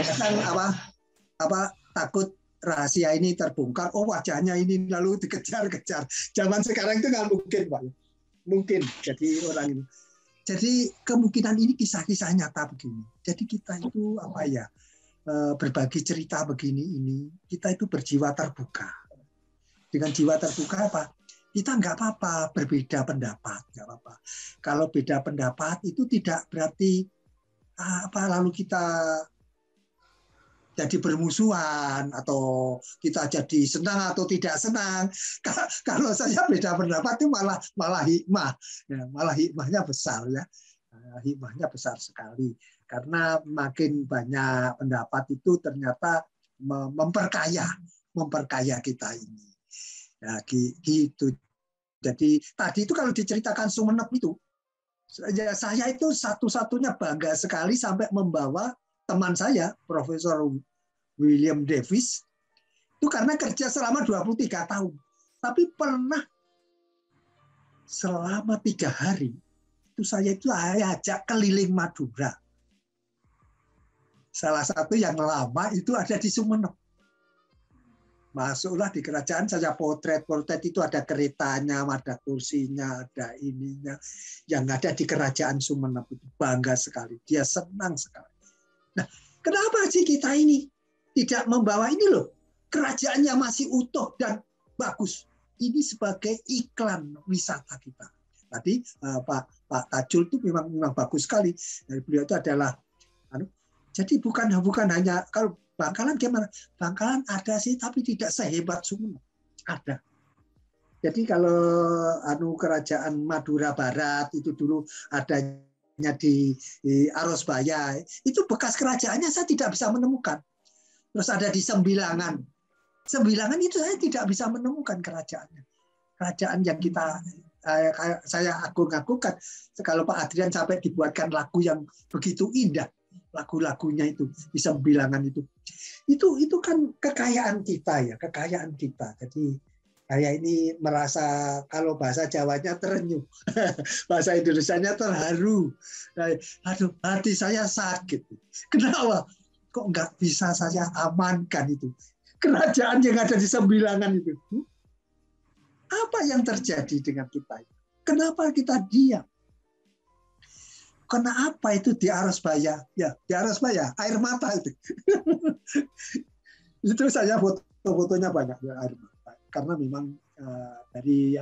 kadang-kadang apa takut rahasia ini terbongkar, oh wajahnya ini lalu dikejar-kejar. Zaman sekarang itu nggak mungkin, Pak. Mungkin jadi orang ini. Jadi kemungkinan ini kisah-kisah nyata begini. Jadi kita itu apa ya, berbagi cerita begini ini, kita itu berjiwa terbuka. Dengan jiwa terbuka apa? Kita nggak apa-apa berbeda pendapat, nggak apa-apa. Kalau beda pendapat itu tidak berarti lalu kita jadi bermusuhan atau kita jadi senang atau tidak senang. Kalau saya beda pendapat itu malah hikmah, ya, malah hikmahnya besar ya, hikmahnya besar sekali karena makin banyak pendapat itu ternyata memperkaya kita ini. Ya, gitu. Jadi tadi itu kalau diceritakan Sumenep itu, saya itu satu-satunya bangga sekali sampai membawa teman saya, Profesor William Davis, itu karena kerja selama 23 tahun. Tapi pernah selama 3 hari, itu saya ajak keliling Madura. Salah satu yang lama itu ada di Sumenep. Masuklah di kerajaan, saya potret itu ada keretanya, ada kursinya, ada ininya. Yang ada di kerajaan Sumenep itu bangga sekali. Dia senang sekali. Nah, kenapa sih kita ini tidak membawa ini loh? Kerajaannya masih utuh dan bagus. Ini sebagai iklan wisata kita. Tadi Pak Tajul itu memang bagus sekali. Dari beliau itu adalah jadi bukan hanya kalau Bangkalan gimana? Bangkalan ada sih, tapi tidak sehebat Sumenep. Ada. Jadi kalau kerajaan Madura Barat itu dulu adanya di Arosbaya, itu bekas kerajaannya saya tidak bisa menemukan. Terus ada di Sembilangan. Sembilangan itu saya tidak bisa menemukan kerajaannya. Kerajaan yang saya agung-agungkan. Kalau Pak Adrian sampai dibuatkan lagu yang begitu indah, lagu-lagunya itu di Sembilangan itu kan kekayaan kita ya, kekayaan kita. Jadi saya ini merasa kalau bahasa Jawanya terenyuh, bahasa Indonesianya terharu. Aduh, hati saya sakit. Kenapa? Kok nggak bisa saya amankan itu kerajaan yang ada di Sembilangan itu? Apa yang terjadi dengan kita? Kenapa kita diam? Kenapa itu di Arosbaya? Ya, di Arosbaya, air mata itu. Itu saya foto-fotonya banyak ya, air mata. Karena memang dari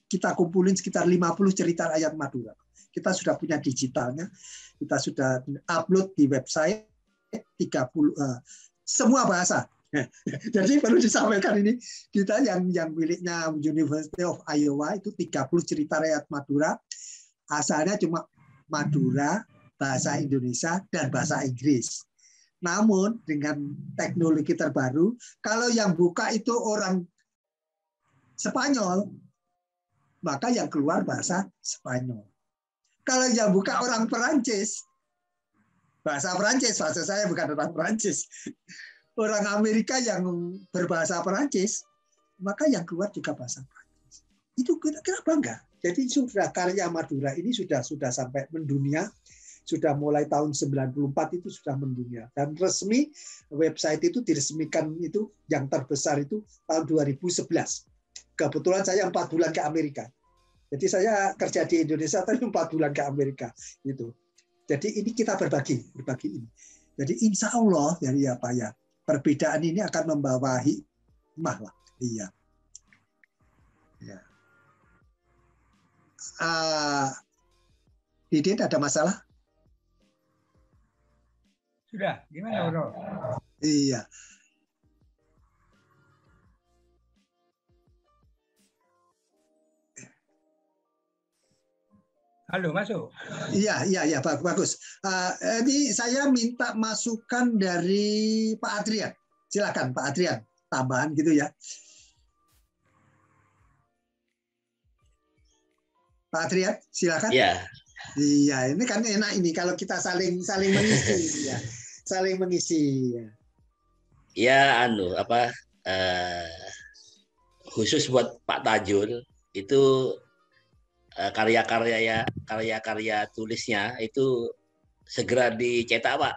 kita kumpulin sekitar 50 cerita rakyat Madura. Kita sudah punya digitalnya, kita sudah upload di website 30 semua bahasa. Jadi perlu disampaikan ini, kita yang miliknya University of Iowa itu 30 cerita rakyat Madura. Asalnya cuma Madura, bahasa Indonesia, dan bahasa Inggris. Namun dengan teknologi terbaru, kalau yang buka itu orang Spanyol, maka yang keluar bahasa Spanyol. Kalau yang buka orang Perancis, bahasa Perancis, bahasa saya bukan orang Perancis. Orang Amerika yang berbahasa Perancis, maka yang keluar juga bahasa Perancis. Itu kenapa enggak? Jadi sudah karya Madura ini sudah sampai mendunia, sudah mulai tahun 94 itu sudah mendunia. Dan resmi website itu diresmikan itu yang terbesar itu tahun 2011. Kebetulan saya 4 bulan ke Amerika. Jadi saya kerja di Indonesia tapi 4 bulan ke Amerika gitu. Jadi ini kita berbagi ini. Jadi insya Allah dari apa ya, perbedaan ini akan membawa hikmah lah. Iya. Ya. Didin ada masalah? Sudah, gimana Bro? Iya. Halo, masuk. Iya, bagus. Ini saya minta masukan dari Pak Adrian. Silakan Pak Adrian, tambahan gitu ya. Pak Adrian, silakan. Iya. Iya, ini kan enak ini kalau kita saling mengisi, ya. Saling mengisi. Ya, khusus buat Pak Tajul itu karya-karya tulisnya itu segera dicetak, Pak.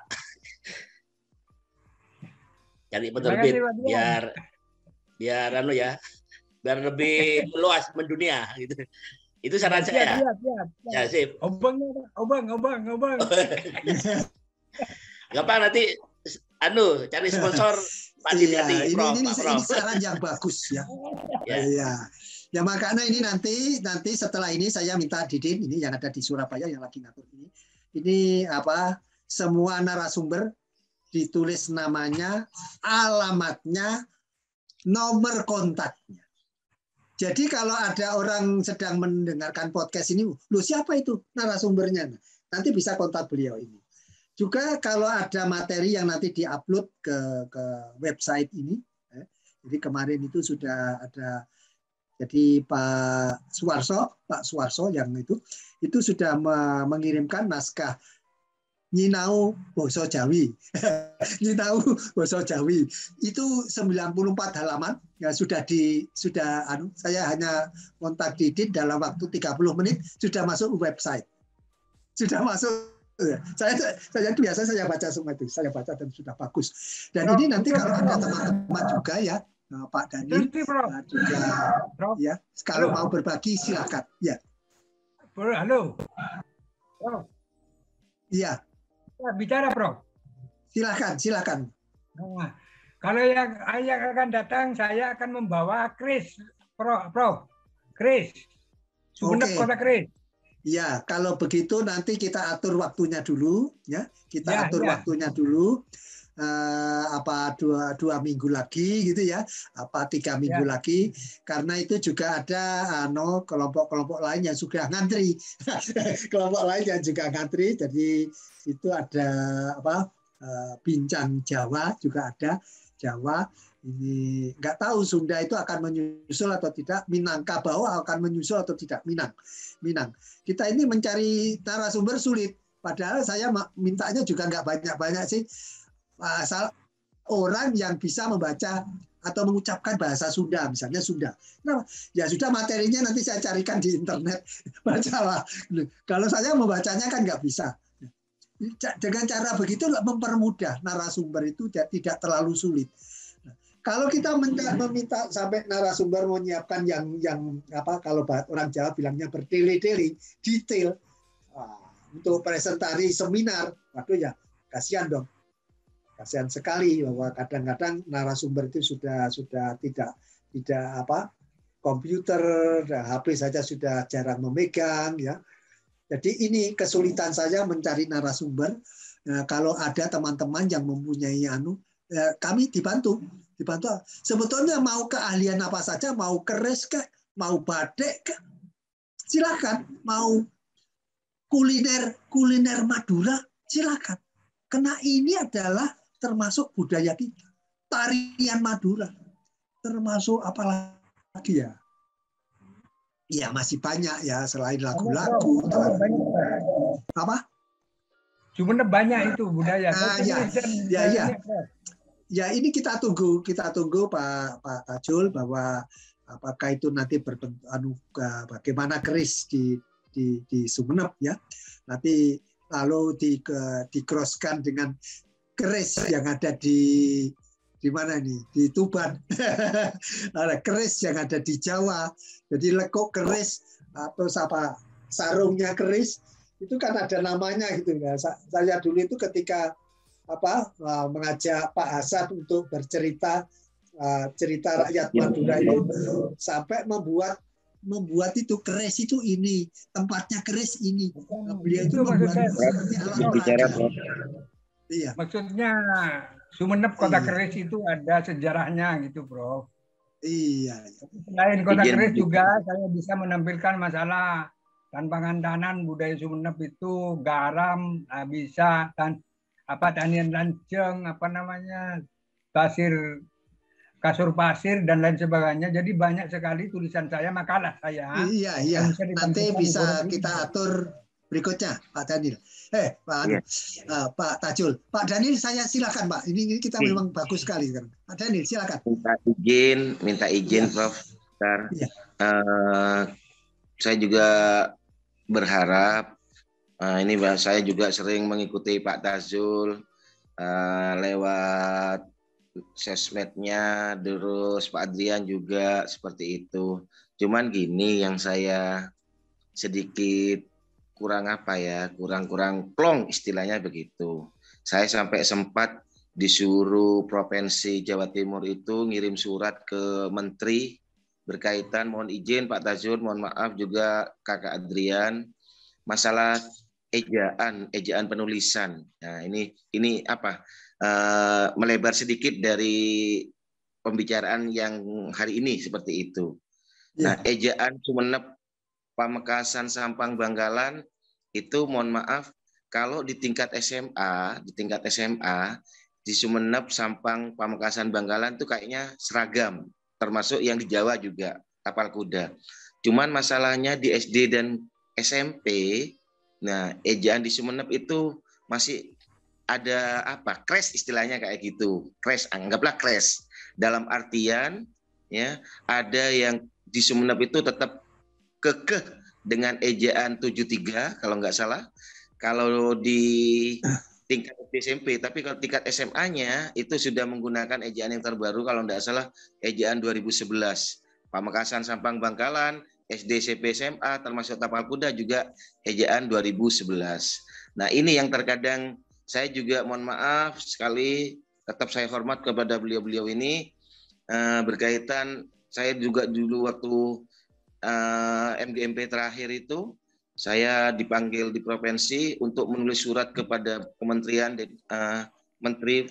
cari Terima penerbit kasih, Pak Dian. biar biar lebih meluas mendunia gitu. Itu saran Siap, saya. siap, siap. Ya, sip. Obang. Gampang nanti cari sponsor Pak Iya, Dimyati, Prof, Pak ini Prof. saran yang bagus ya. Ya. Iya. Ya makanya ini nanti setelah ini saya minta Didin ini yang ada di Surabaya yang lagi ngatur ini. Ini semua narasumber ditulis namanya, alamatnya, nomor kontaknya. Jadi kalau ada orang sedang mendengarkan podcast ini, loh siapa itu narasumbernya? Nanti bisa kontak beliau ini. Juga kalau ada materi yang nanti diupload ke website ini, jadi kemarin itu sudah ada, jadi Pak Suwarso yang itu sudah mengirimkan naskah Nyinau Basa Jawi. Nyinau Basa Jawi. Itu 94 halaman. Ya sudah saya hanya kontak Didin dalam waktu 30 menit sudah masuk website. Sudah masuk. Saya biasa saya baca semua itu. Saya baca dan sudah bagus. Dan ini nanti kalau ada teman-teman juga ya, Pak Daniel juga ya, kalau mau berbagi silakan. Ya. Halo. Prof. Iya. Bicara, Prof. Silakan. Nah, kalau yang akan datang, saya akan membawa Kris, Prof. Kris. Sumeneb Kota Kris. Ya, kalau begitu nanti kita atur waktunya dulu, ya. Kita atur waktunya dulu. Apa dua minggu lagi gitu ya, apa 3 minggu lagi, karena itu juga ada kelompok-kelompok lain yang sudah ngantri. Kelompok lain yang juga ngantri, jadi itu ada Bincang Jawa juga ada, Jawa ini nggak tahu Sunda itu akan menyusul atau tidak, Minangkabau akan menyusul atau tidak, Minang. Kita ini mencari narasumber sulit, padahal saya mintanya juga nggak banyak-banyak sih, asal orang yang bisa membaca atau mengucapkan bahasa Sunda, misalnya Sunda. Nah, ya sudah, materinya nanti saya carikan di internet, bacalah. Kalau saya membacanya kan nggak bisa. Dengan cara begitu mempermudah narasumber itu tidak terlalu sulit. Nah, kalau kita meminta sampai narasumber menyiapkan yang kalau orang Jawa bilangnya bertele-tele, detail, untuk presentasi seminar, waduh ya kasihan dong. Kasihan sekali bahwa kadang-kadang narasumber itu sudah tidak komputer, HP saja sudah jarang memegang ya. Jadi ini kesulitan saya mencari narasumber. Nah, kalau ada teman-teman yang mempunyai kami dibantu. Sebetulnya mau keahlian apa saja, mau keris kek, mau batik kek, silakan. Mau kuliner Madura, silakan. Karena ini adalah termasuk budaya kita, tarian Madura, termasuk apalagi ya? Ya masih banyak ya selain lagu-lagu. Apa? Sumeneb banyak itu budaya. Ya ini kita tunggu Pak Tajul bahwa apakah itu nanti bagaimana keris di Sumeneb ya. Nanti lalu di-crosskan dengan keris yang ada di mana nih, di Tuban. Ada keris yang ada di Jawa, jadi lekuk keris atau sarungnya keris itu kan ada namanya gitu ya. Saya dulu itu ketika mengajak Pak Hasan untuk bercerita cerita rakyat Madura itu sampai membuat itu keris itu ini, tempatnya keris ini. Beliau itu membuat seperti alat. Iya. Maksudnya Sumeneb Kota Keris itu ada sejarahnya gitu, Bro. Iya. Selain Kota Keris juga saya bisa menampilkan masalah panganan budaya Sumeneb itu garam, bisa tanian lanceng, kasur pasir dan lain sebagainya. Jadi banyak sekali tulisan saya, makalah saya. Iya. Nanti bisa kita atur berikutnya, Pak Daniel. Pak Tajul. Pak Daniel, saya silakan, Pak. Ini kita memang bagus sekali sekarang. Pak Daniel, silakan. Minta izin, Prof. Iya. Saya juga berharap, ini saya juga sering mengikuti Pak Tajul lewat sesmednya, terus Pak Adrian juga seperti itu. Cuman gini yang saya sedikit kurang apa ya, kurang plong istilahnya begitu. Saya sampai sempat disuruh Provinsi Jawa Timur itu ngirim surat ke Menteri berkaitan, mohon izin Pak Tajul, mohon maaf juga Kakak Adrian, masalah ejaan penulisan. Nah, ini apa? Melebar sedikit dari pembicaraan yang hari ini seperti itu. Nah, ejaan Sumeneb, Pamekasan, Sampang, Bangkalan itu mohon maaf kalau di tingkat SMA di Sumeneb, Sampang, Pamekasan, Bangkalan itu kayaknya seragam, termasuk yang di Jawa juga tapal kuda. Cuman masalahnya di SD dan SMP, nah ejaan di Sumeneb itu masih ada apa? Crash istilahnya kayak gitu. Crash, anggaplah crash. Dalam artian ya, ada yang di Sumeneb itu tetap kekeh dengan ejaan 73 kalau nggak salah. Kalau di tingkat SMP, tapi kalau tingkat SMA-nya itu sudah menggunakan ejaan yang terbaru kalau nggak salah ejaan 2011. Pamekasan, Sampang, Bangkalan, SD, SMP, SMA termasuk tapal kuda juga ejaan 2011. Nah, ini yang terkadang saya juga mohon maaf sekali, tetap saya hormat kepada beliau-beliau ini berkaitan, saya juga dulu waktu MGMP terakhir itu saya dipanggil di provinsi untuk menulis surat kepada kementerian menteri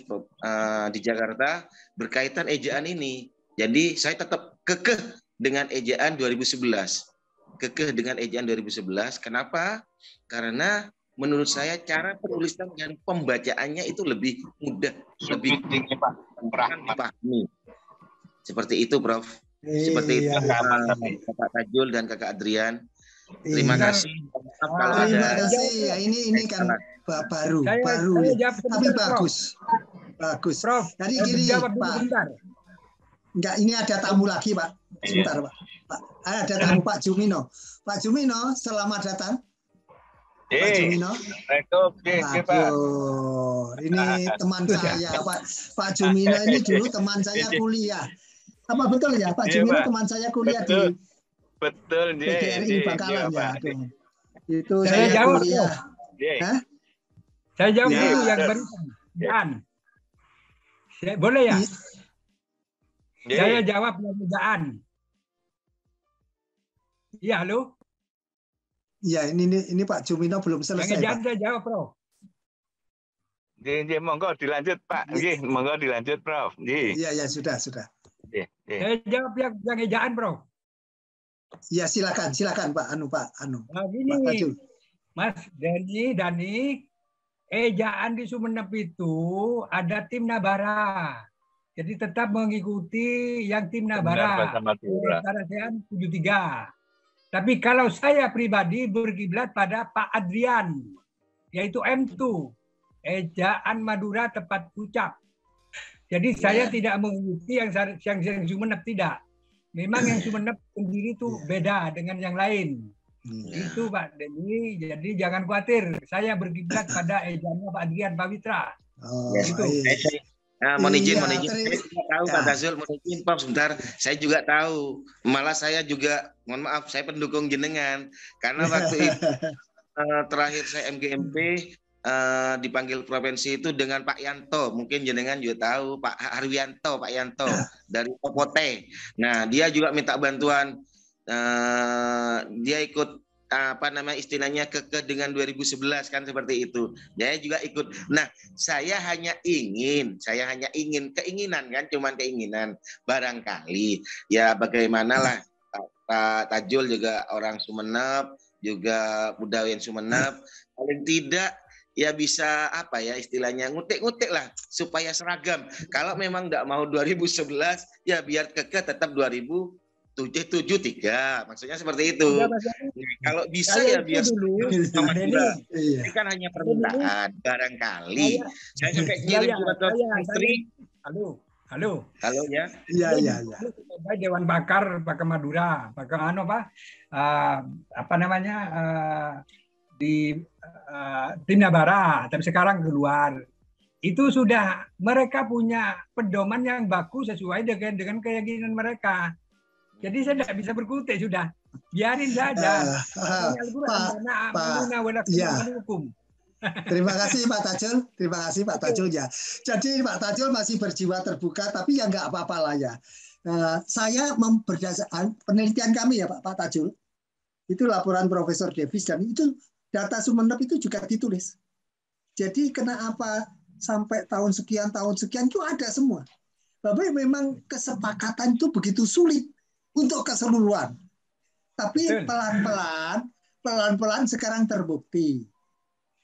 di Jakarta berkaitan ejaan ini. Jadi saya tetap kekeh dengan ejaan 2011. Kekeh dengan ejaan 2011. Kenapa? Karena menurut saya cara penulisan dan pembacaannya itu lebih mudah, lebih dipahami. Seperti itu, Prof. Seperti itu, Kakak Tajul dan Kakak Adrian. Terima kasih. Terima kasih. Ya, ini kan baru ya. Tapi bagus. Bagus. Prof, jadi gini, Pak. Enggak, ini ada tamu lagi, Pak. Sebentar, Pak. Ada tamu Pak Jumino. Pak Jumino, selamat datang. Pak Jumino. Ini teman saya, Pak Jumino ini dulu teman saya kuliah. Apa betul ya, Pak Jumino teman saya kuliah di PGRI Bangkalan ya. Itu saya jawab kuliah. Saya jawab dulu yang berikan. Boleh ya? Saya jawab yang ejaan. Iya, halo? Iya, ini Pak Jumino belum selesai. Yang ejaan saya jawab, Prof. Monggo dilanjut, Pak. Monggo dilanjut, Prof. Iya, sudah. Saya jawab yang ejaan, Prof. Ya, silakan Pak Anu. Nah, gini, Mas Dani, ejaan di Sumeneb itu ada tim Nabara. Jadi tetap mengikuti yang tim Nabara. ASEAN 73. Tapi kalau saya pribadi berkiblat pada Pak Adrian, yaitu M2, ejaan Madura tepat ucap. Jadi saya tidak mengikuti yang Sumeneb, tidak. Memang yang Sumeneb sendiri itu beda dengan yang lain. Itu Pak Denny, jadi jangan khawatir. Saya berkiblat pada ejaannya Pak Adrian Pawitra. Gitu. Mohon izin. Saya juga tahu Pak Dazul, mohon izin Prof sebentar. Saya juga tahu. Malah saya juga, mohon maaf, saya pendukung jenengan. Karena waktu itu terakhir saya MGMP dipanggil provinsi itu dengan Pak Yanto, mungkin jenengan juga tahu, Pak Harwianto, Pak Yanto dari Popote. Nah, dia juga minta bantuan, dia ikut istilahnya kekeh dengan 2011 kan seperti itu. Dia juga ikut. Nah, saya hanya ingin keinginan kan, cuman keinginan, barangkali ya bagaimanalah Pak Tajul juga orang Sumeneb, juga budayawan Sumeneb, paling tidak ya bisa istilahnya ngutik-ngutik lah supaya seragam. Kalau memang nggak mau 2011 ya biar kekeh tetap 2073, maksudnya seperti itu. Kalau bisa ya biar dulu. Ini kan hanya permintaan barangkali. Saya sampai ngirim surat ke menteri. Halo ya. Iya. Dewan Pakar Madura, di tim Nabara, tapi sekarang keluar. itu sudah mereka punya pedoman yang bagus sesuai dengan keyakinan mereka. Jadi saya tidak bisa berkutik sudah. Biarin saja. Hukum. Terima kasih Pak Tajul. Terima kasih Pak Tajul ya. Jadi Pak Tajul masih berjiwa terbuka, tapi ya nggak apa-apa lah ya. Saya berdasarkan penelitian kami ya Pak Tajul, itu laporan Profesor Davis dan itu data Sumeneb itu juga ditulis. Jadi kenapa sampai tahun sekian itu ada semua. Bapak memang kesepakatan itu begitu sulit untuk keseluruhan. Tapi pelan-pelan sekarang terbukti.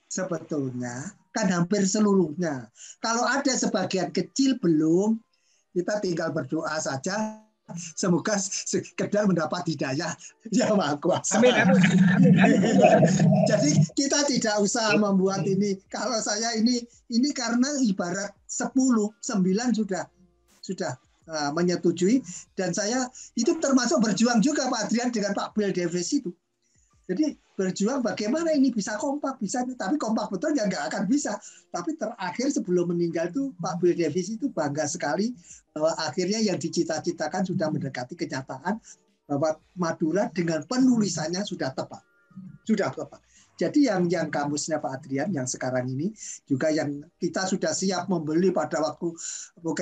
Sebetulnya kan hampir seluruhnya. Kalau ada sebagian kecil belum, kita tinggal berdoa saja. Semoga sekedar mendapat hidayah yang Maha Kuasa. Amin, amin. Jadi kita tidak usah membuat ini. Kalau saya ini karena ibarat 10, 9 sudah menyetujui, dan saya itu termasuk berjuang juga Pak Adrian dengan Pak Bill Davis itu. Jadi berjuang bagaimana ini bisa kompak, tapi kompak betul ya nggak akan bisa. Tapi terakhir sebelum meninggal itu Pak Bill Davis itu bangga sekali bahwa akhirnya yang dicita-citakan sudah mendekati kenyataan, bahwa Madura dengan penulisannya sudah tepat. Jadi yang kamusnya Pak Adrian yang sekarang ini juga yang kita sudah siap membeli pada waktu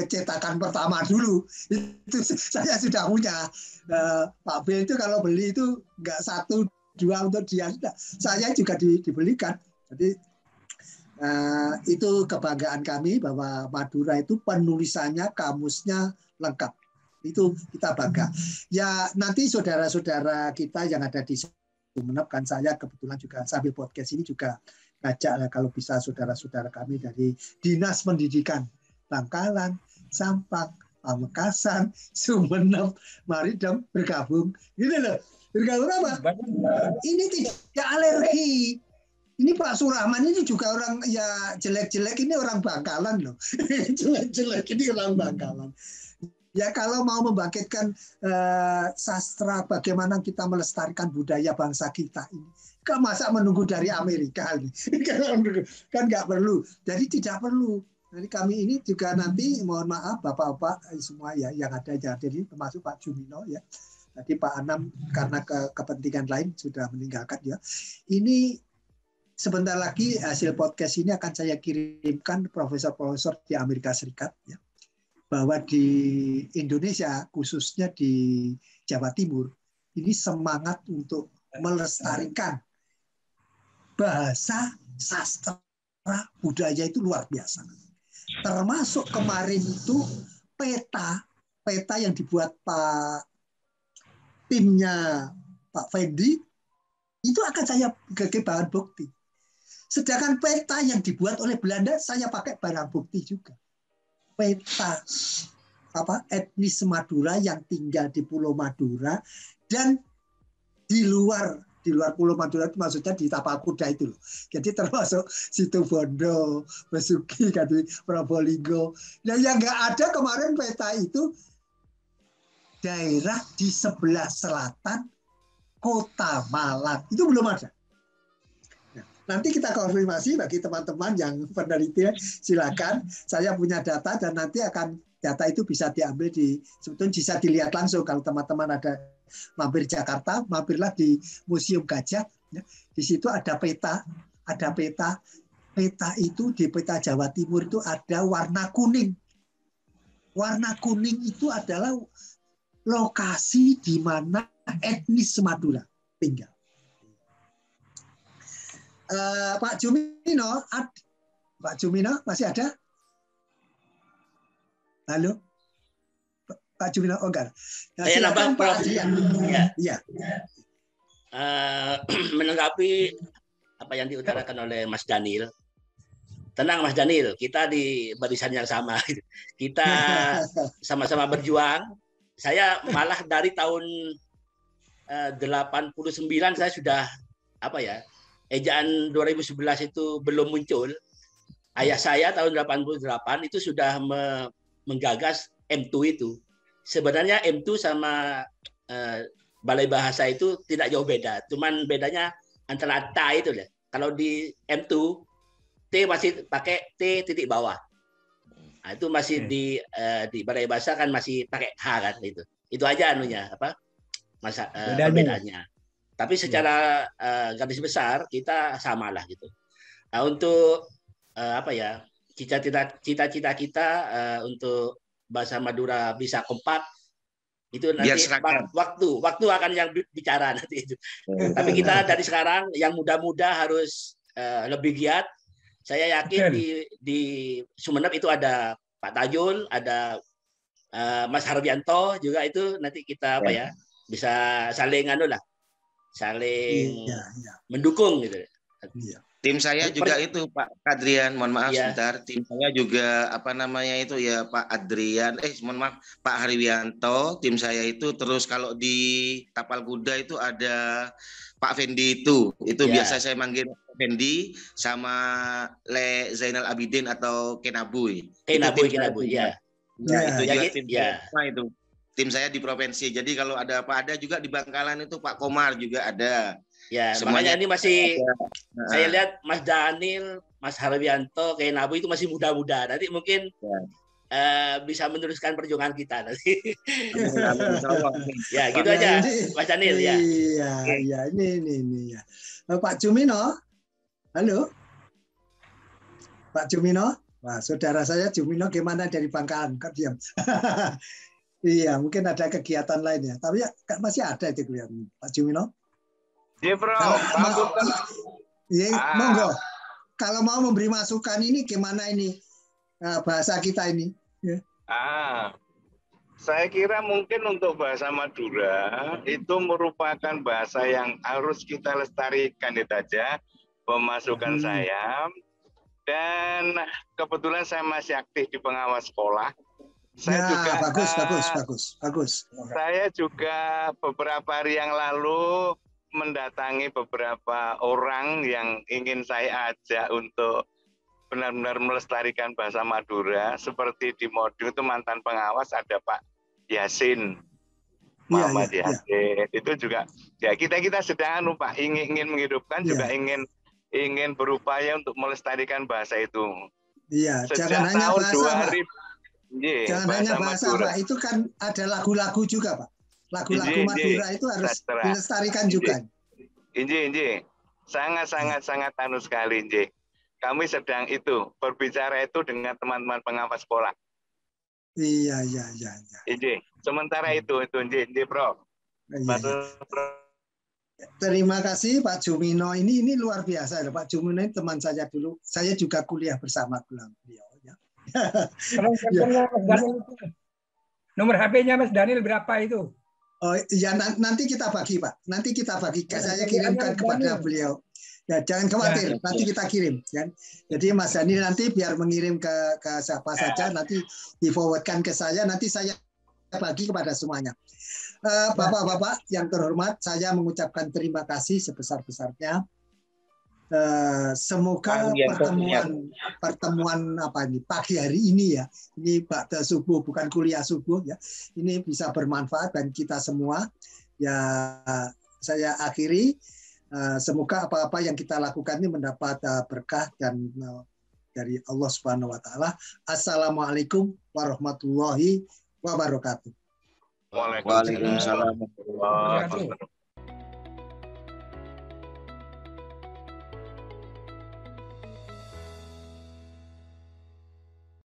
cetakan pertama dulu, itu saya sudah punya. Pak Bill itu kalau beli itu nggak 1, 2 untuk dia, saya juga dibelikan. Jadi itu kebanggaan kami bahwa Madura itu penulisannya, kamusnya lengkap. Itu kita bangga. Ya nanti saudara-saudara kita yang ada di Sumeneb, kan saya kebetulan juga sambil podcast ini juga ngajak kalau bisa saudara-saudara kami dari Dinas Pendidikan Bangkalan, Sampang, Pamekasan, Sumeneb, mari dong bergabung. Gitu loh. Bergabung apa? Ini tidak alergi. Ini Pak Surahman ini juga orang ya jelek-jelek, ini orang Bangkalan loh. Jelek-jelek ini orang Bangkalan. Ya kalau mau membangkitkan sastra, bagaimana kita melestarikan budaya bangsa kita ini, kan masa menunggu dari Amerika ini? Kan nggak perlu. Jadi tidak perlu. Jadi kami ini juga nanti mohon maaf bapak-bapak semua ya yang ada jadi termasuk Pak Jumino ya. Tadi Pak Anam karena kepentingan lain sudah meninggalkan ya. Ini sebentar lagi hasil podcast ini akan saya kirimkan profesor-profesor di Amerika Serikat ya. Bahwa di Indonesia, khususnya di Jawa Timur, ini semangat untuk melestarikan bahasa, sastra, budaya itu luar biasa. Termasuk kemarin itu peta yang dibuat timnya Pak Fendi, itu akan saya pakai bahan bukti. Sedangkan peta yang dibuat oleh Belanda, saya pakai barang bukti juga. Peta etnis Madura yang tinggal di Pulau Madura dan di luar Pulau Madura itu maksudnya di Tapal Kuda itu loh. Jadi termasuk Situbondo, Besuki, Probolinggo. Dan yang nggak ada kemarin peta itu daerah di sebelah selatan Kota Malang itu belum ada. Nanti kita konfirmasi bagi teman-teman yang peneliti, silakan. Saya punya data dan nanti data itu bisa diambil sebetulnya bisa dilihat langsung kalau teman-teman ada mampir Jakarta, mampirlah di Museum Gajah. Ya. Di situ ada peta. Peta itu di peta Jawa Timur itu ada warna kuning. Warna kuning itu adalah lokasi di mana etnis Madura tinggal. Pak Jumino masih ada? Halo, Pak Jumino, enggak? Saya nambah Prof. Ya. Menanggapi apa yang diutarakan oleh Mas Daniel. Tenang Mas Daniel, kita di barisan yang sama. Kita sama-sama berjuang. Saya malah dari tahun 89 saya sudah ejaan 2011 itu belum muncul. Ayah saya tahun 88 itu sudah menggagas M2 itu. Sebenarnya M2 sama Balai Bahasa itu tidak jauh beda. Cuman bedanya antara ta itu deh. Kalau di M2 T masih pakai T titik bawah. Nah, itu masih di Balai Bahasa kan masih pakai H kan itu. Itu aja anunya apa? Perbedaannya. Tapi secara garis besar kita samalah gitu. Nah, untuk apa ya? Cita-cita kita untuk bahasa Madura bisa kompak itu nanti waktu akan yang bicara nanti itu. Tapi kita dari sekarang yang muda-muda harus lebih giat. Saya yakin di Sumeneb itu ada Pak Tajul, ada Mas Harbianto juga, itu nanti kita apa ya bisa saling saling mendukung gitu. Tim saya juga itu Pak Adrian, mohon maaf sebentar. Tim saya juga apa namanya itu ya Pak Adrian, mohon maaf Pak Harwianto. Tim saya itu terus kalau di Tapal Kuda itu ada Pak Fendi itu biasa saya manggil Fendi sama Le Zainal Abidin atau Kenabuy. Kenabuy ya. Itu juga tim itu. Tim saya di provinsi. Jadi kalau ada juga di Bangkalan itu Pak Komar juga ada. Ya, semuanya ini masih saya lihat Mas Daniel, Mas Harwianto, Kenabuy itu masih muda-muda. Nanti mungkin bisa meneruskan perjuangan kita nanti. Ya, gitu aja, Mas Daniel ya. Iya, ini ya. Pak Jumino. Halo. Pak Jumino. Wah, saudara saya Jumino gimana dari Bangkalan? Kok diam? Iya, mungkin ada kegiatan lainnya. Tapi ya masih ada itu kelihatan. Pak Jumino. Iya, Bro. Monggo. Kalau mau memberi masukan ini gimana ini bahasa kita ini? Ya. Saya kira mungkin untuk bahasa Madura itu merupakan bahasa yang harus kita lestarikan itu aja pemasukan saya. Dan kebetulan saya masih aktif di pengawas sekolah. Saya juga bagus. Saya juga beberapa hari yang lalu mendatangi beberapa orang yang ingin saya ajak untuk benar-benar melestarikan bahasa Madura. Seperti di Modung itu mantan pengawas ada Pak Yasin, Muhammad Yasin. Itu juga ya kita sedang Pak ingin menghidupkan juga ingin berupaya untuk melestarikan bahasa itu. Iya, jangan hanya bahasa, Pak. Jangan hanya bahasa, Pak. Itu kan ada lagu-lagu juga, Pak. Lagu-lagu Madura itu harus dilestarikan juga. Inji. Sangat anu sekali, Inji. Kami sedang berbicara itu dengan teman-teman pengawas sekolah. Iya. Inji, sementara itu Inji, Bro. Terima kasih Pak Jumino. Ini luar biasa. Pak Jumino ini teman saya dulu. Saya juga kuliah bersama beliau. Ya. Nomor HP-nya Mas Daniel berapa itu? Oh ya, nanti kita bagi Pak. Nanti kita bagi. Saya kirimkan kepada beliau. Ya, jangan khawatir. Nanti kita kirim. Ya. Jadi Mas Daniel nanti biar mengirim ke siapa saja. Nanti di-forwardkan ke saya. Nanti saya bagi kepada semuanya. Bapak-bapak yang terhormat, saya mengucapkan terima kasih sebesar-besarnya. Semoga pertemuan pagi hari ini ya, ini ba'da subuh bukan kuliah subuh ya, ini bisa bermanfaat dan kita semua. Ya, saya akhiri. Semoga apa-apa yang kita lakukan ini mendapat berkah dan dari Allah Subhanahu Wa Taala. Assalamualaikum warahmatullahi wabarakatuh. Waalaikumsalam warahmatullahi wabarakatuh.